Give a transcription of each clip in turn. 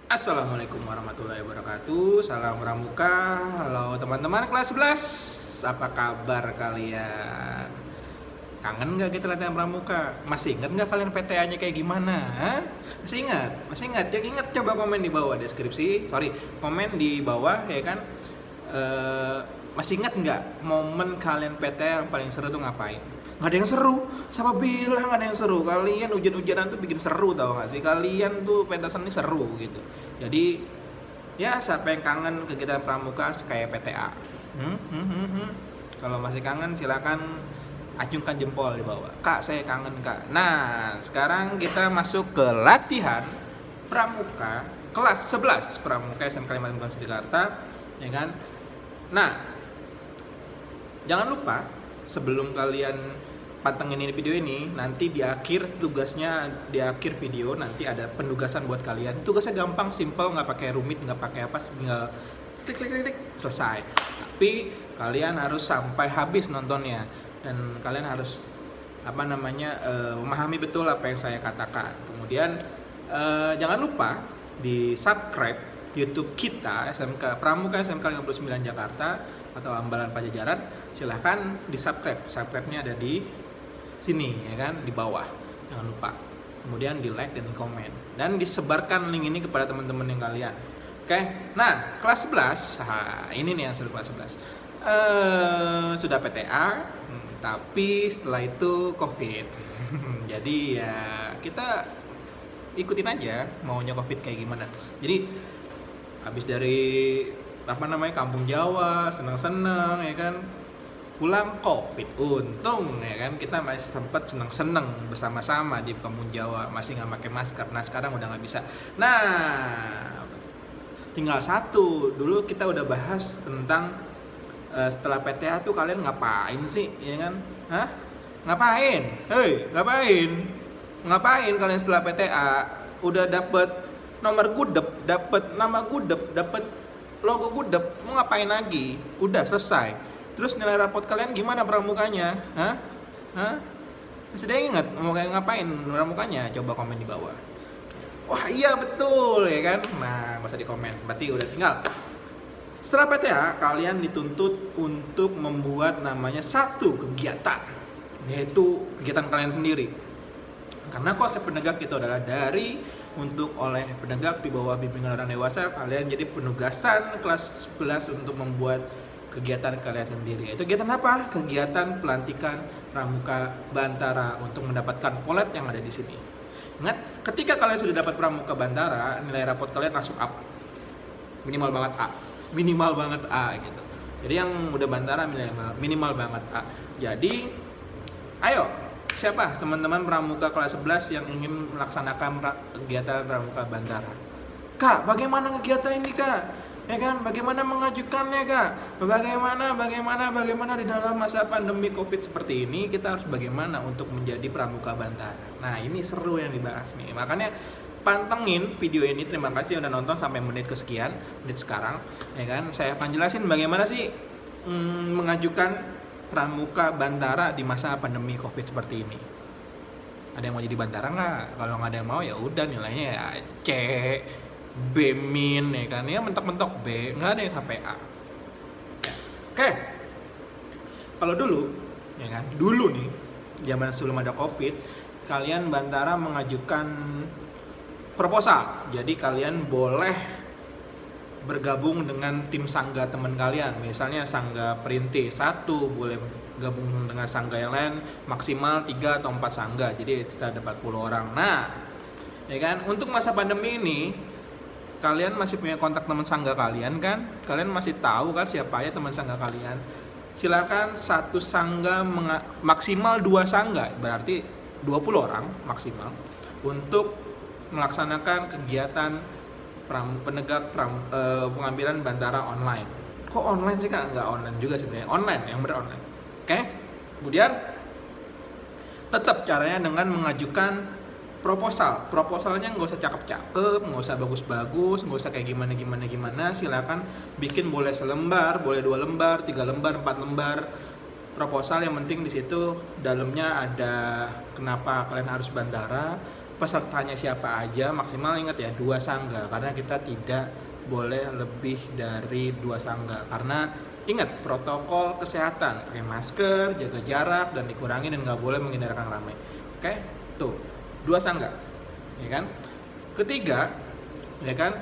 Assalamualaikum warahmatullahi wabarakatuh. Salam Pramuka. Halo teman-teman kelas 11. Apa kabar kalian? Kangen nggak kita latihan Pramuka? Masih ingat nggak kalian PTA-nya kayak gimana? Hah? Masih ingat? Masih ingat? Yang ingat coba komen di bawah deskripsi. Komen di bawah ya kan. Masih ingat nggak momen kalian PTA yang paling seru tuh ngapain? Nggak ada yang seru, siapa bilang nggak ada yang seru? Kalian hujan-hujanan tuh bikin seru, tau nggak sih? Kalian tuh pentasan ini seru gitu. Jadi ya siapa yang kangen kegiatan pramuka kayak PTA? Kalau masih kangen silakan acungkan jempol di bawah. Kak, saya kangen kak. Nah, sekarang kita masuk ke latihan pramuka kelas 11 Pramuka SMK 15 Jakarta, ya kan? Nah, jangan lupa sebelum kalian pantengin ini video ini, nanti di akhir video nanti ada penugasan buat kalian. Tugasnya gampang, simple, nggak pakai rumit, nggak pakai apa, tinggal klik selesai. Tapi kalian harus sampai habis nontonnya dan kalian harus memahami betul apa yang saya katakan. Kemudian jangan lupa di subscribe YouTube kita SMK Pramuka SMK 59 Jakarta atau Ambalan Pajajaran. Silahkan di subscribe-nya ada di sini ya kan, di bawah, jangan lupa. Kemudian di like dan di komen dan disebarkan link ini kepada teman-teman yang kalian. Oke, nah kelas 11, ini nih yang seru kelas 11. Sudah PTA, tapi setelah itu COVID. Jadi ya kita ikutin aja maunya COVID kayak gimana. Jadi habis dari kampung Jawa, seneng-seneng ya kan, pulang COVID, untung ya kan kita masih sempat seneng-seneng bersama-sama di kampung Jawa, masih nggak pakai masker. Nah sekarang udah nggak bisa. Nah tinggal satu, dulu kita udah bahas tentang setelah PTA tuh kalian ngapain sih ya kan? Hah? Ngapain? Hei, ngapain kalian setelah PTA? Udah dapet nomor gudep, dapet nama gudep, dapet logo gudep, mau ngapain lagi? Udah selesai. Terus nilai rapot kalian gimana pramukanya? Hah? Masih ada yang ingat mau kayak ngapain pramukanya? Coba komen di bawah. Wah iya betul ya kan? Nah nggak usah di komen, berarti udah tinggal. Setelah PTA kalian dituntut untuk membuat namanya satu kegiatan, yaitu kegiatan kalian sendiri. Karena konsep penegak itu adalah oleh penegak di bawah bimbingan orang dewasa, kalian jadi penugasan kelas 11 untuk membuat kegiatan kalian sendiri. Itu kegiatan apa? Kegiatan pelantikan pramuka Bantara untuk mendapatkan polet yang ada di sini. Ingat, ketika kalian sudah dapat pramuka Bantara, nilai rapot kalian langsung up. Minimal banget A gitu. Jadi yang udah Bantara minimal banget A. Jadi ayo, siapa teman-teman pramuka kelas 11 yang ingin melaksanakan kegiatan pramuka Bantara? Kak, bagaimana kegiatan ini kak? Ya kan, bagaimana mengajukannya kak? Bagaimana di dalam masa pandemi COVID seperti ini kita harus bagaimana untuk menjadi pramuka Bantara? Nah ini seru yang dibahas nih, makanya pantengin video ini. Terima kasih udah nonton sampai menit sekarang ya kan. Saya akan jelasin bagaimana sih mengajukan pramuka Bantara di masa pandemi COVID seperti ini. Ada yang mau jadi Bantara nggak? Kalau nggak ada yang mau ya udah, nilainya ya C, B min ya kan, ya mentok-mentok B, nggak ada yang sampai A ya. Oke, kalau dulu nih zaman sebelum ada COVID, kalian Bantara mengajukan proposal. Jadi kalian boleh bergabung dengan tim sangga teman kalian. Misalnya sangga perintis 1 boleh gabung dengan sangga yang lain maksimal 3 atau 4 sangga. Jadi kita ada 40 orang. Nah, ya kan, untuk masa pandemi ini kalian masih punya kontak teman sangga kalian kan? Kalian masih tahu kan siapa aja teman sangga kalian? Silakan satu sangga maksimal 2 sangga, berarti 20 orang maksimal untuk melaksanakan kegiatan pengambilan Bantara online. Kok online sih kak? Nggak online juga sebenarnya, online yang online. Oke? Kemudian tetap caranya dengan mengajukan proposalnya nggak usah cakep-cakep, nggak usah bagus-bagus, nggak usah kayak gimana. Silakan bikin, boleh selembar, boleh 2 lembar, 3 lembar, 4 lembar proposal. Yang penting di situ dalamnya ada kenapa kalian harus Bantara, pesertanya siapa aja, maksimal ingat ya 2 sangga, karena kita tidak boleh lebih dari 2 sangga, karena ingat protokol kesehatan, pakai masker, jaga jarak, dan dikurangi, dan nggak boleh menghindari orang ramai. Oke, tuh 2 sangga, ya kan. Ketiga, ya kan,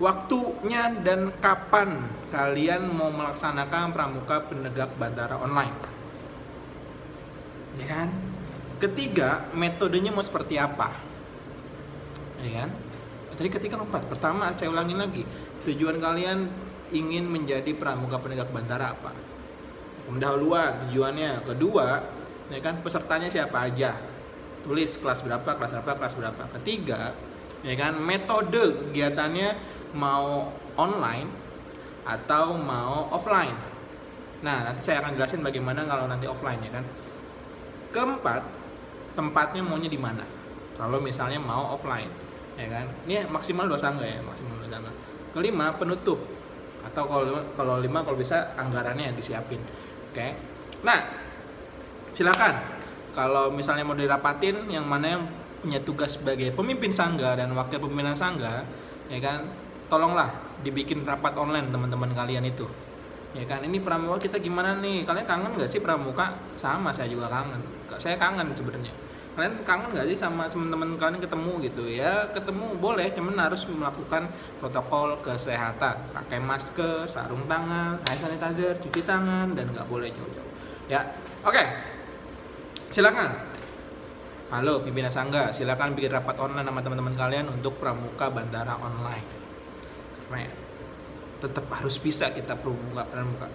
waktunya dan kapan kalian mau melaksanakan pramuka penegak bantara online, ya kan. Ketiga, metodenya mau seperti apa, ya kan. Tadi ketiga, keempat. Pertama, saya ulangin lagi, tujuan kalian ingin menjadi pramuka penegak bantara apa? Pendahuluan tujuannya. Kedua, ya kan, pesertanya siapa aja, tulis kelas berapa, kelas berapa, kelas berapa. Ketiga, ya kan, metode kegiatannya mau online atau mau offline. Nah, nanti saya akan jelasin bagaimana kalau nanti offline, ya kan. Keempat, tempatnya maunya di mana kalau misalnya mau offline, ya kan. Ini maksimal 2 sangga ya, maksimal 2 sangga. Kelima, penutup, atau kalau 5 kalau bisa anggarannya disiapin. Oke. Nah, silakan kalau misalnya mau dirapatin, yang mana yang punya tugas sebagai pemimpin sangga dan wakil pimpinan sangga, ya kan, tolonglah dibikin rapat online teman-teman kalian itu, ya kan. Ini pramuka kita gimana nih, kalian kangen nggak sih pramuka? Sama, saya juga kangen, saya kangen sebenarnya. Kalian kangen nggak sih sama teman-teman kalian ketemu gitu ya? Ketemu boleh, cuman harus melakukan protokol kesehatan, pakai masker, sarung tangan, hand sanitizer, cuci tangan, dan nggak boleh jauh-jauh, ya. Oke, silakan. Halo pimpinan sangga, silakan bikin rapat online sama teman-teman kalian untuk pramuka bantara online. Keren. Tetap harus bisa kita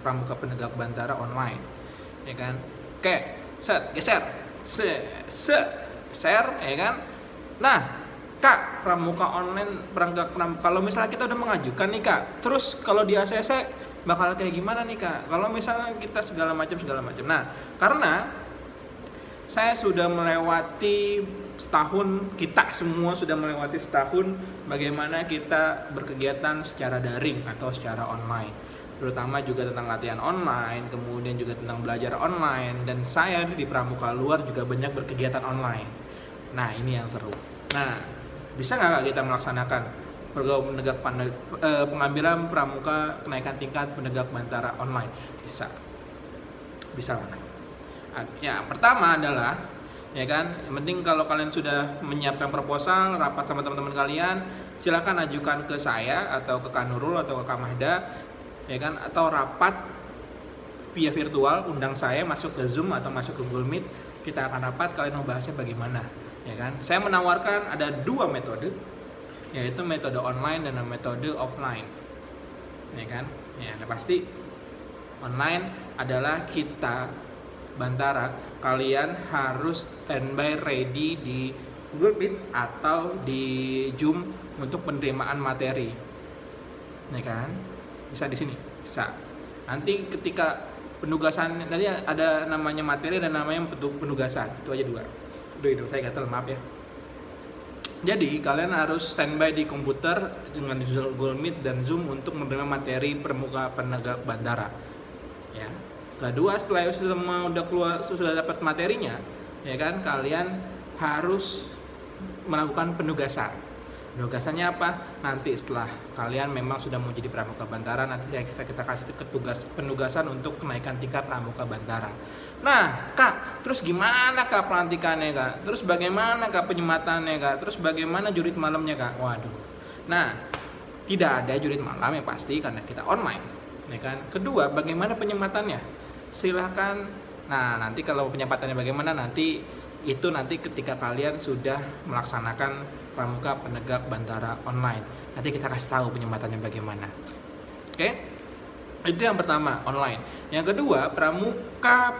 pramuka penegak bantara online, ya kan. Oke, geser, share, ya kan. Nah, Kak, pramuka online kalau misalnya kita udah mengajukan nih Kak, terus kalau di ACC bakal kayak gimana nih Kak, kalau misalnya kita segala macam. Nah, karena saya sudah melewati setahun, kita semua sudah melewati setahun bagaimana kita berkegiatan secara daring atau secara online, terutama juga tentang latihan online, kemudian juga tentang belajar online, dan saya di pramuka luar juga banyak berkegiatan online. Nah, ini yang seru. Nah, bisa nggak kita melaksanakan program pengambilan pramuka kenaikan tingkat penegak bantara online? Bisa banget. Ya, pertama adalah, ya kan, yang penting kalau kalian sudah menyiapkan proposal, rapat sama teman-teman kalian, silakan ajukan ke saya atau ke Kak Nurul atau ke Kak Mahda, ya kan, atau rapat via virtual, undang saya masuk ke Zoom atau masuk ke Google Meet, kita akan rapat, kalian mau bahasnya bagaimana, ya kan. Saya menawarkan ada 2 metode, yaitu metode online dan metode offline, ya kan. Ya, pasti online adalah kita bantara, kalian harus standby ready di Google Meet atau di Zoom untuk penerimaan materi, ya kan. Bisa di sini, bisa. Nanti ketika penugasan, nanti ada namanya materi dan namanya penugasan, itu aja 2. Aduh, saya gatel, maaf ya. Jadi kalian harus standby di komputer dengan Google Meet dan Zoom untuk menerima materi pramuka penegak bantara, ya. Kedua, setelah sudah dapat materinya, ya kan, kalian harus melakukan penugasan. Penugasannya apa? Nanti setelah kalian memang sudah mau jadi pramuka bantara, nanti kita kasih penugasan untuk kenaikan tingkat pramuka bantara. Nah, Kak, terus gimana Kak pelantikannya Kak? Terus bagaimana Kak penyematannya Kak? Terus bagaimana jurit malamnya Kak? Waduh. Nah, tidak ada jurit malam ya pasti karena kita online, ya kan. Kedua, bagaimana penyematannya? Silahkan. Nah, nanti kalau penyempatannya bagaimana, nanti ketika kalian sudah melaksanakan pramuka penegak bantara online, nanti kita kasih tahu penyempatannya bagaimana. Oke? Itu yang pertama, online. Yang kedua, pramuka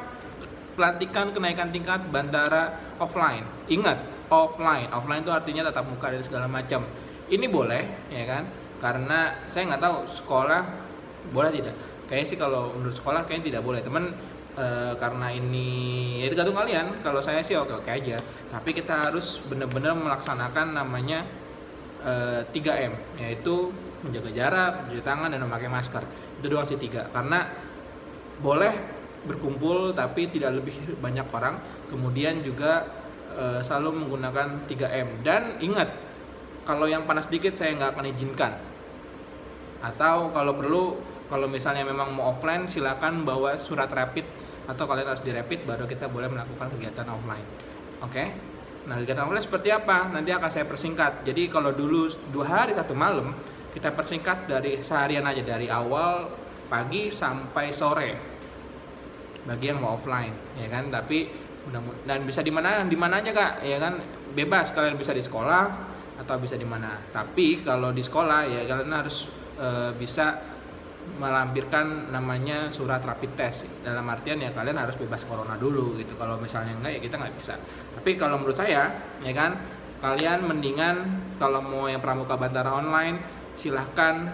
pelantikan kenaikan tingkat bantara offline. Ingat, offline itu artinya tatap muka dan segala macam. Ini boleh, ya kan? Karena saya nggak tahu sekolah boleh tidak. Kayaknya sih kalau menurut sekolah kayaknya tidak boleh, teman. Karena ini ya tergantung kalian. Kalau saya sih oke aja, tapi kita harus benar-benar melaksanakan namanya 3M, yaitu menjaga jarak, mencuci tangan, dan memakai masker. Itu doang sih 3, karena boleh berkumpul tapi tidak lebih banyak orang. Kemudian juga selalu menggunakan 3M. Dan ingat, kalau yang panas dikit saya nggak akan izinkan. Atau kalau perlu, kalau misalnya memang mau offline, silakan bawa surat rapid atau kalian harus dirapid baru kita boleh melakukan kegiatan offline. Oke? Nah, kegiatan offline seperti apa? Nanti akan saya persingkat. Jadi kalau dulu 2 hari 1 malam, kita persingkat dari seharian aja, dari awal pagi sampai sore. Bagi yang mau offline, ya kan? Tapi dan bisa di mana aja, Kak, ya kan? Bebas, kalian bisa di sekolah atau bisa di mana. Tapi kalau di sekolah ya kalian harus bisa melampirkan namanya surat rapid test. Dalam artian ya kalian harus bebas corona dulu gitu. Kalau misalnya enggak ya kita nggak bisa. Tapi kalau menurut saya ya kan, kalian mendingan kalau mau yang pramuka Bantara online, silahkan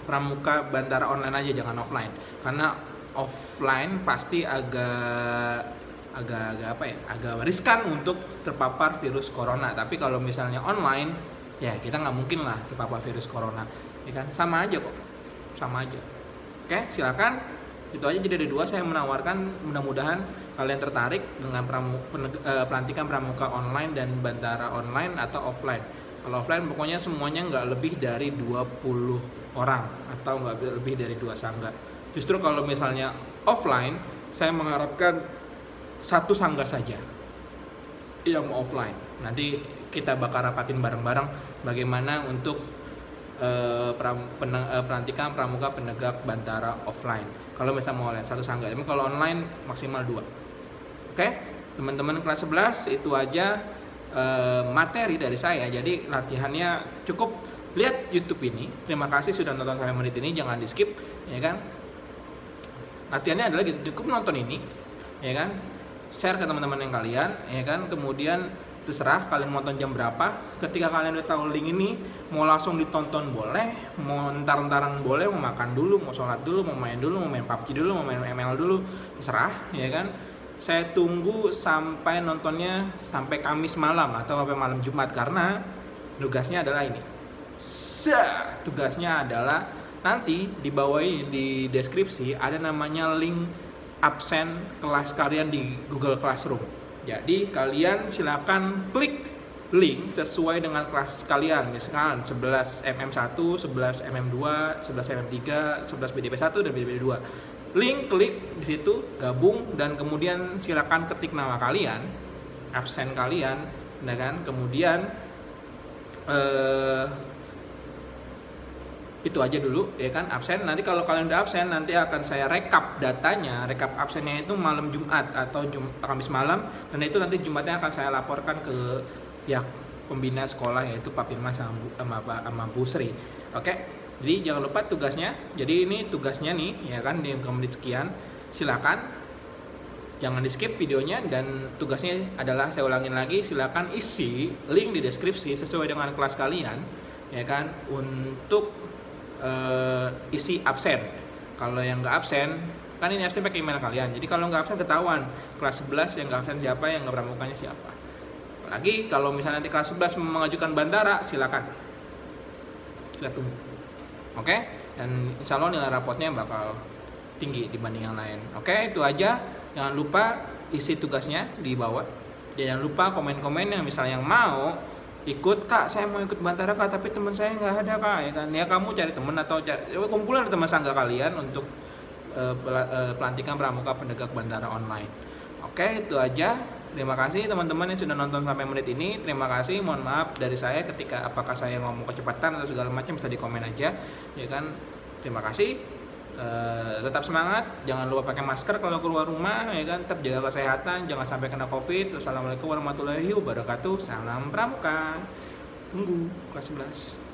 pramuka Bantara online aja, jangan offline. Karena offline pasti agak riskan untuk terpapar virus corona. Tapi kalau misalnya online ya kita nggak mungkin lah terpapar virus corona, ya kan? Sama aja kok, sama aja. Oke, silakan. Itu aja, jadi ada 2 saya menawarkan. Mudah-mudahan kalian tertarik dengan pelantikan pramuka online dan Bantara online atau offline. Kalau offline pokoknya semuanya nggak lebih dari 20 orang atau nggak lebih dari 2 sangga. Justru kalau misalnya offline, saya mengharapkan 1 sangga saja yang offline. Nanti kita bakal rapatin bareng-bareng bagaimana untuk pelantikan pramuka penegak Bantara offline. Kalau misalnya mau online 1 sangga, tapi kalau online maksimal 2. Oke, teman-teman kelas 11, itu aja materi dari saya. Jadi latihannya cukup lihat YouTube ini. Terima kasih sudah nonton sampai menit ini, jangan di skip, ya kan? Latihannya adalah gitu, cukup nonton ini, ya kan? Share ke teman-teman yang kalian, ya kan? Kemudian terserah kalian mau nonton jam berapa. Ketika kalian udah tahu link ini, mau langsung ditonton boleh, mau entar-entaran boleh, mau makan dulu, mau sholat dulu, mau main PUBG dulu, mau main ML dulu, terserah, ya kan? Saya tunggu sampai nontonnya sampai Kamis malam atau sampai malam Jumat, karena tugasnya adalah ini. Tugasnya adalah nanti di bawah di deskripsi ada namanya link absen kelas kalian di Google Classroom. Jadi kalian silakan klik link sesuai dengan kelas kalian. Misalkan 11 MM1, 11 MM2, 11 MM3, 11 BDP1 dan BDP2. Link klik di situ, gabung, dan kemudian silakan ketik nama kalian, absen kalian, nah kan? Kemudian itu aja dulu, ya kan, absen. Nanti kalau kalian udah absen, nanti akan saya rekap datanya. Rekap absennya itu malam Jumat atau Kamis malam, dan itu nanti Jumatnya akan saya laporkan ke pihak pembina sekolah, yaitu Pak Firman sama Bu Sri. Oke, jadi jangan lupa tugasnya. Jadi ini tugasnya nih, ya kan, di menit sekian. Silakan jangan di skip videonya, dan tugasnya adalah, saya ulangin lagi, silakan isi link di deskripsi sesuai dengan kelas kalian, ya kan, untuk isi absen. Kalau yang nggak absen, kan ini absen pakai email kalian. Jadi kalau nggak absen ketahuan kelas 11 yang nggak absen siapa, yang nggak pramukanya siapa. Apalagi kalau misalnya nanti kelas 11 mengajukan Bantara, silakan kita tunggu. Oke? Dan insya Allah nilai rapotnya bakal tinggi dibanding yang lain. Oke, itu aja. Jangan lupa isi tugasnya di bawah. Jangan lupa komen-komen yang misalnya yang mau ikut, Kak, saya mau ikut Bantara, Kak, tapi teman saya nggak ada, Kak, ya kan? Ya kamu cari teman atau kumpulan teman sangga kalian untuk pelantikan pramuka penegak Bantara online. Oke, itu aja. Terima kasih teman-teman yang sudah nonton sampai menit ini. Terima kasih, mohon maaf dari saya ketika apakah saya ngomong kecepatan atau segala macam, bisa di komen aja, ya kan? Terima kasih. Tetap semangat, jangan lupa pakai masker kalau keluar rumah, ya kan, tetap jaga kesehatan, jangan sampai kena COVID. Wassalamualaikum warahmatullahi wabarakatuh. Salam pramuka. Tunggu kelas 11.